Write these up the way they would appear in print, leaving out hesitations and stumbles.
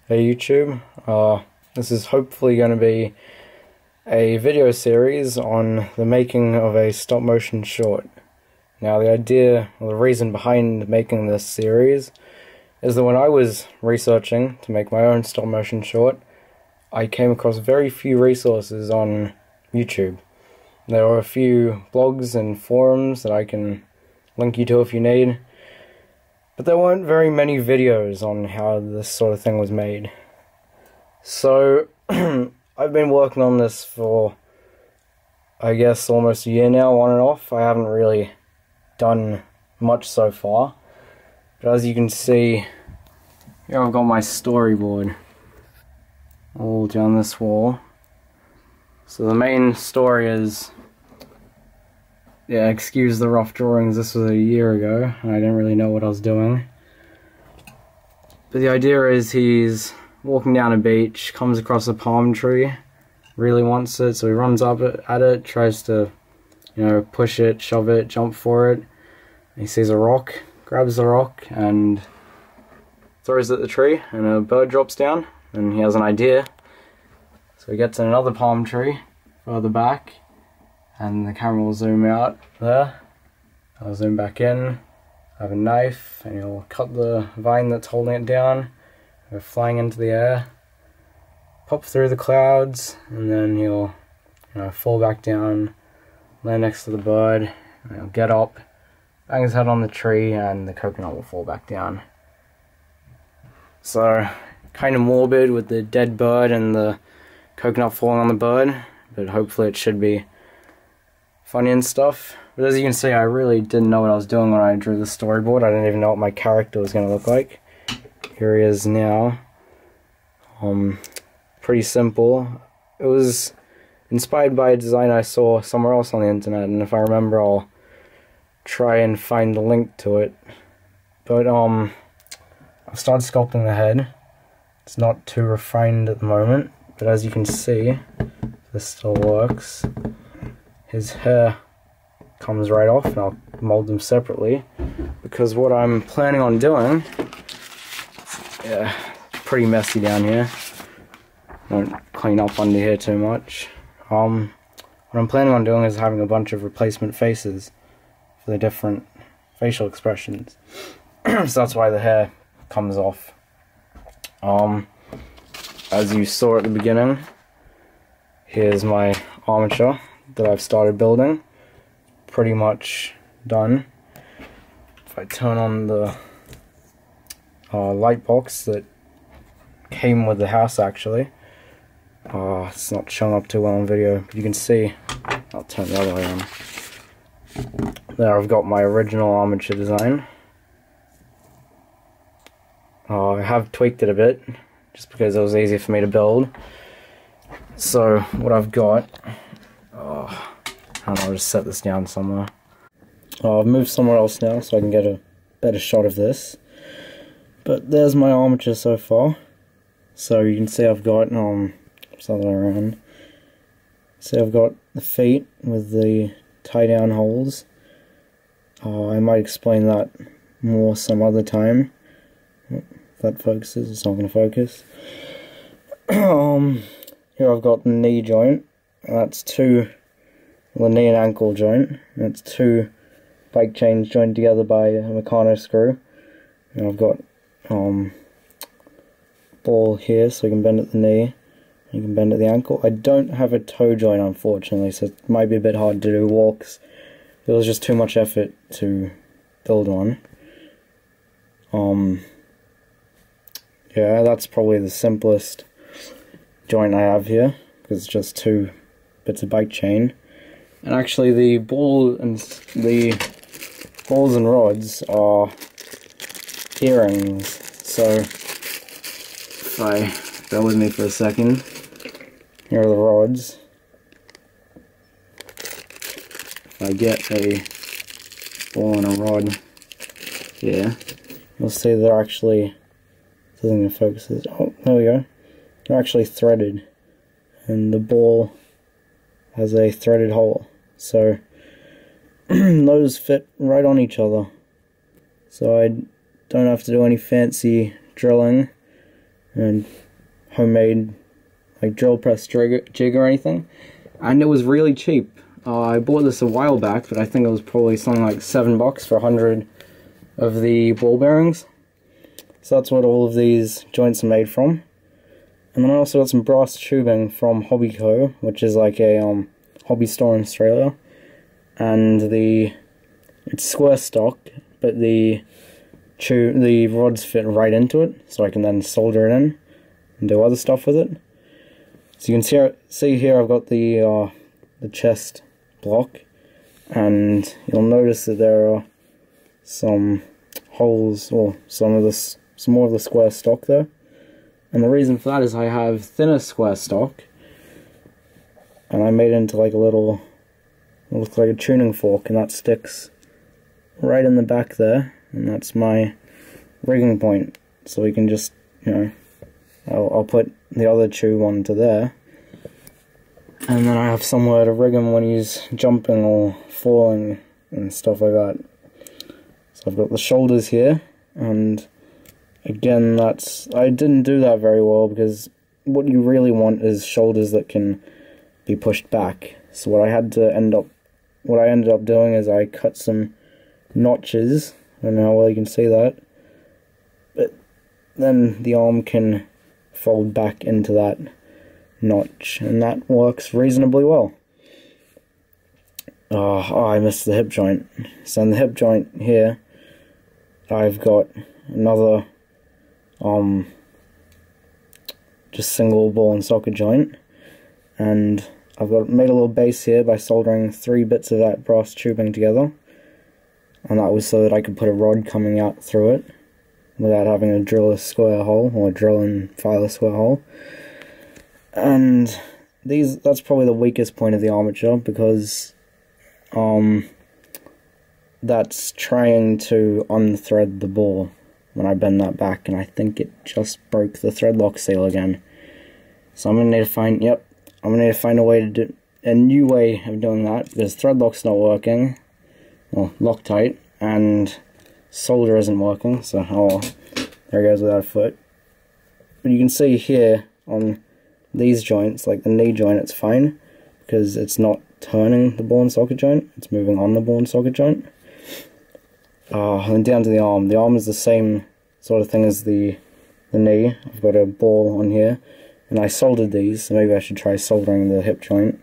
Hey YouTube, this is hopefully going to be a video series on the making of a stop motion short. Now the idea, or the reason behind making this series is that when I was researching to make my own stop motion short, I came across very few resources on YouTube. There were a few blogs and forums that I can link you to if you need, but there weren't very many videos on how this sort of thing was made. So, I've been working on this for, I guess, almost a year now, on and off. I haven't really done much so far, but as you can see, here I've got my storyboard all down this wall. So the main story is, yeah, excuse the rough drawings, this was a year ago, and I didn't really know what I was doing. But the idea is he's walking down a beach, comes across a palm tree, really wants it, so he runs up at it, tries to, push it, shove it, jump for it. He sees a rock, grabs the rock, and throws it at the tree, and a bird drops down, and he has an idea. So he gets in another palm tree, further back, and the camera will zoom out there. I'll zoom back in, have a knife, and he'll cut the vine that's holding it down, go flying into the air, pop through the clouds, and then he'll fall back down, land next to the bird, and he'll get up, bang his head on the tree, and the coconut will fall back down. So, kind of morbid with the dead bird and the coconut falling on the bird, but hopefully it should be funny and stuff. But as you can see, I really didn't know what I was doing when I drew the storyboard. I didn't even know what my character was going to look like. Here he is now. Pretty simple. It was inspired by a design I saw somewhere else on the internet, and if I remember, I'll try and find the link to it. But I've started sculpting the head. It's not too refined at the moment, but as you can see, this still works. His hair comes right off, and I'll mold them separately, because what I'm planning on doing, yeah, pretty messy down here, don't clean up under here too much. What I'm planning on doing is having a bunch of replacement faces for the different facial expressions. So that's why the hair comes off. As you saw at the beginning, here's my armature that I've started building. Pretty much done. If I turn on the light box that came with the house, actually, it's not showing up too well on video, but you can see, I'll turn the other way on. There I've got my original armature design. I have tweaked it a bit, just because it was easier for me to build. So what I've got, I'll just set this down somewhere. I've moved somewhere else now so I can get a better shot of this. But there's my armature so far. So you can see I've got, it's the other way around. See, I've got the feet with the tie down holes. I might explain that more some other time. If that focuses, it's not going to focus. Here I've got the knee joint. That's the knee and ankle joint. That's two bike chains joined together by a Meccano screw. And I've got ball here so you can bend at the knee. You can bend at the ankle. I don't have a toe joint, unfortunately, so it might be a bit hard to do walks. It was just too much effort to build one. Yeah, that's probably the simplest joint I have here, because it's just two bits of bike chain. And actually the balls and rods are earrings, so if I bear with me for a second, here are the rods. If I get a ball and a rod here, you'll see they're actually, doesn't even focus this. Oh, there we go. They're actually threaded, and the ball has a threaded hole, so those fit right on each other. So I don't have to do any fancy drilling. and homemade like drill press jig or anything, and it was really cheap. I bought this a while back, but I think it was probably something like $7 for 100 of the ball bearings. So that's what all of these joints are made from. And then I also got some brass tubing from Hobby Co, which is like a hobby store in Australia. And it's square stock, but the rods fit right into it, so I can then solder it in and do other stuff with it. So you can see here I've got the chest block, and you'll notice that there are some holes, or some more of the square stock there. And the reason for that is I have thinner square stock, and I made it into like a little, it looks like a tuning fork, and that sticks right in the back there, and that's my rigging point. So we can just, you know, I'll put the other tube onto there, and then I have somewhere to rig him when he's jumping or falling and stuff like that. So I've got the shoulders here, and again, I didn't do that very well, because what you really want is shoulders that can be pushed back. So what I ended up doing is I cut some notches. I don't know how well you can see that, but then the arm can fold back into that notch, and that works reasonably well. Oh, I missed the hip joint. So in the hip joint here, I've got another just single ball and socket joint, and I've made a little base here by soldering 3 bits of that brass tubing together, and that was so that I could put a rod coming out through it without having to drill a square hole, or drill and file a square hole. And that's probably the weakest point of the armature, because that's trying to unthread the ball when I bend that back, and I think it just broke the thread lock seal again. So I'm gonna need to find a way to do a new way of doing that, because thread lock's not working, well, Loctite, and solder isn't working. So there it goes without a foot. But you can see here on these joints, like the knee joint, it's fine, because it's not turning the ball and socket joint, it's moving on the ball and socket joint. And then down to the arm. The arm is the same sort of thing as the knee. I've got a ball on here, and I soldered these, so maybe I should try soldering the hip joint.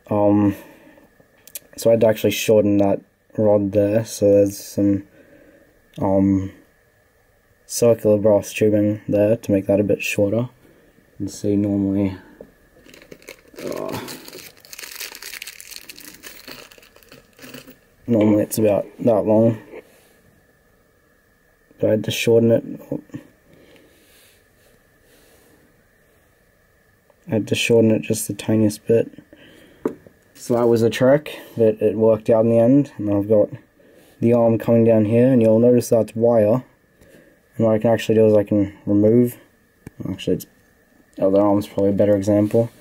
So I had to actually shorten that rod there, so there's some circular brass tubing there to make that a bit shorter. You can see normally normally it's about that long, but I had to shorten it. I had to shorten it just the tiniest bit. So that was a trick, but it worked out in the end. And I've got the arm coming down here, and you'll notice that's wire. And what I can actually do is I can remove, actually it's, other arm's probably a better example.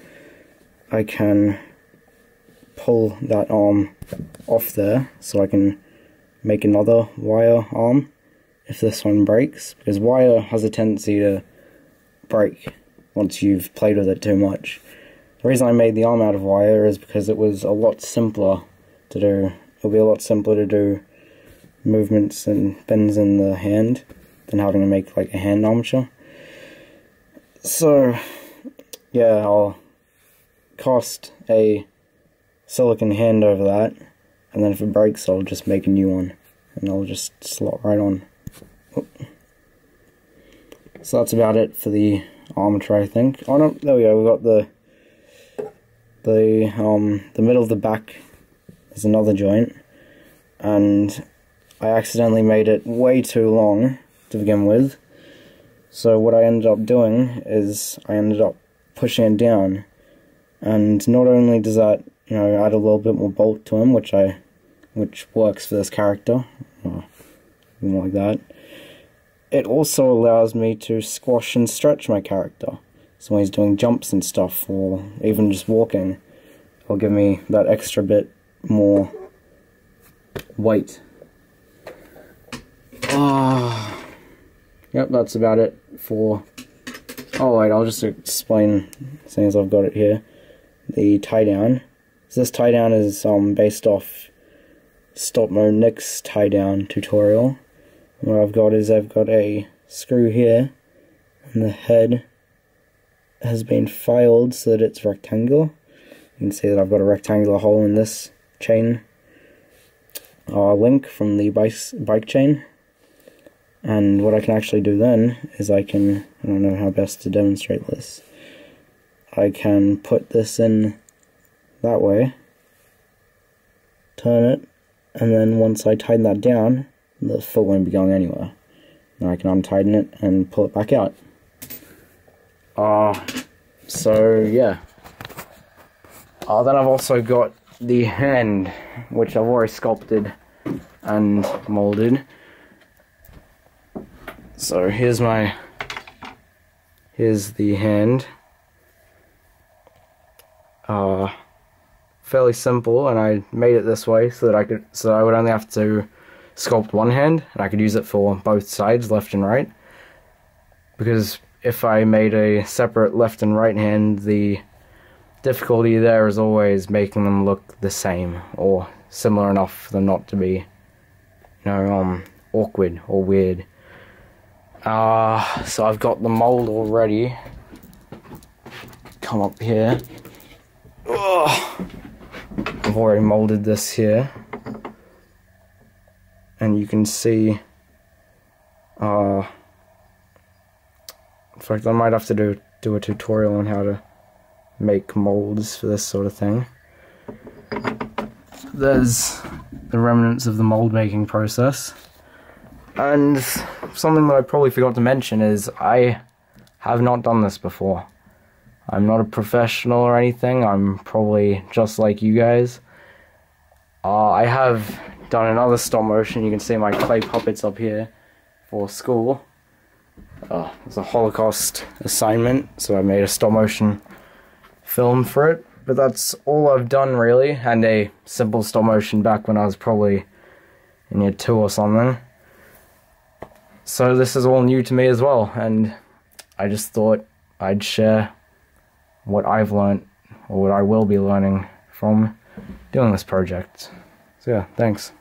I can pull that arm off there, so I can make another wire arm if this one breaks, because wire has a tendency to break once you've played with it too much. The reason I made the arm out of wire is because it was a lot simpler to do. It'll be a lot simpler to do movements and bends in the hand than having to make like a hand armature. So yeah, I'll cast a silicone hand over that, and then if it breaks I'll just make a new one, and I'll just slot right on. So that's about it for the armature, I think. Oh no, there we go, we've got the middle of the back is another joint, and I accidentally made it way too long to begin with. So what I ended up doing is I ended up pushing it down, and not only does that, you know, add a little bit more bulk to him, which works for this character, something like that, it also allows me to squash and stretch my character. So when he's doing jumps and stuff, or even just walking, it'll give me that extra bit more weight. Yep, that's about it for... Oh wait, I'll just explain, seeing as I've got it here, the tie down. So this tie down is based off Nick's tie down tutorial. And what I've got is I've got a screw here, and the head has been filed so that it's rectangular. You can see that I've got a rectangular hole in this chain link from the bike chain. And what I can actually do then is I don't know how best to demonstrate this. I can put this in that way, turn it, and then once I tighten that down, the foot won't be going anywhere. Then I can untighten it and pull it back out. So yeah. Then I've also got the hand, which I've already sculpted and molded. So here's the hand. Fairly simple, and I made it this way so that I would only have to sculpt one hand, and I could use it for both sides, left and right. Because if I made a separate left and right hand, the difficulty there is always making them look the same, or similar enough for them not to be, awkward or weird. So I've got the mold already. Come up here. I've already molded this here, and you can see. In fact, I might have to do a tutorial on how to make molds for this sort of thing. There's the remnants of the mold making process. And something that I probably forgot to mention is I have not done this before. I'm not a professional or anything. I'm probably just like you guys. I have done another stop motion. You can see my clay puppets up here for school. It's a Holocaust assignment, so I made a stop motion film for it. But that's all I've done really, and a simple stop motion back when I was probably in year 2 or something. So this is all new to me as well, and I just thought I'd share what I've learned, or what I will be learning from doing this project. So yeah, thanks.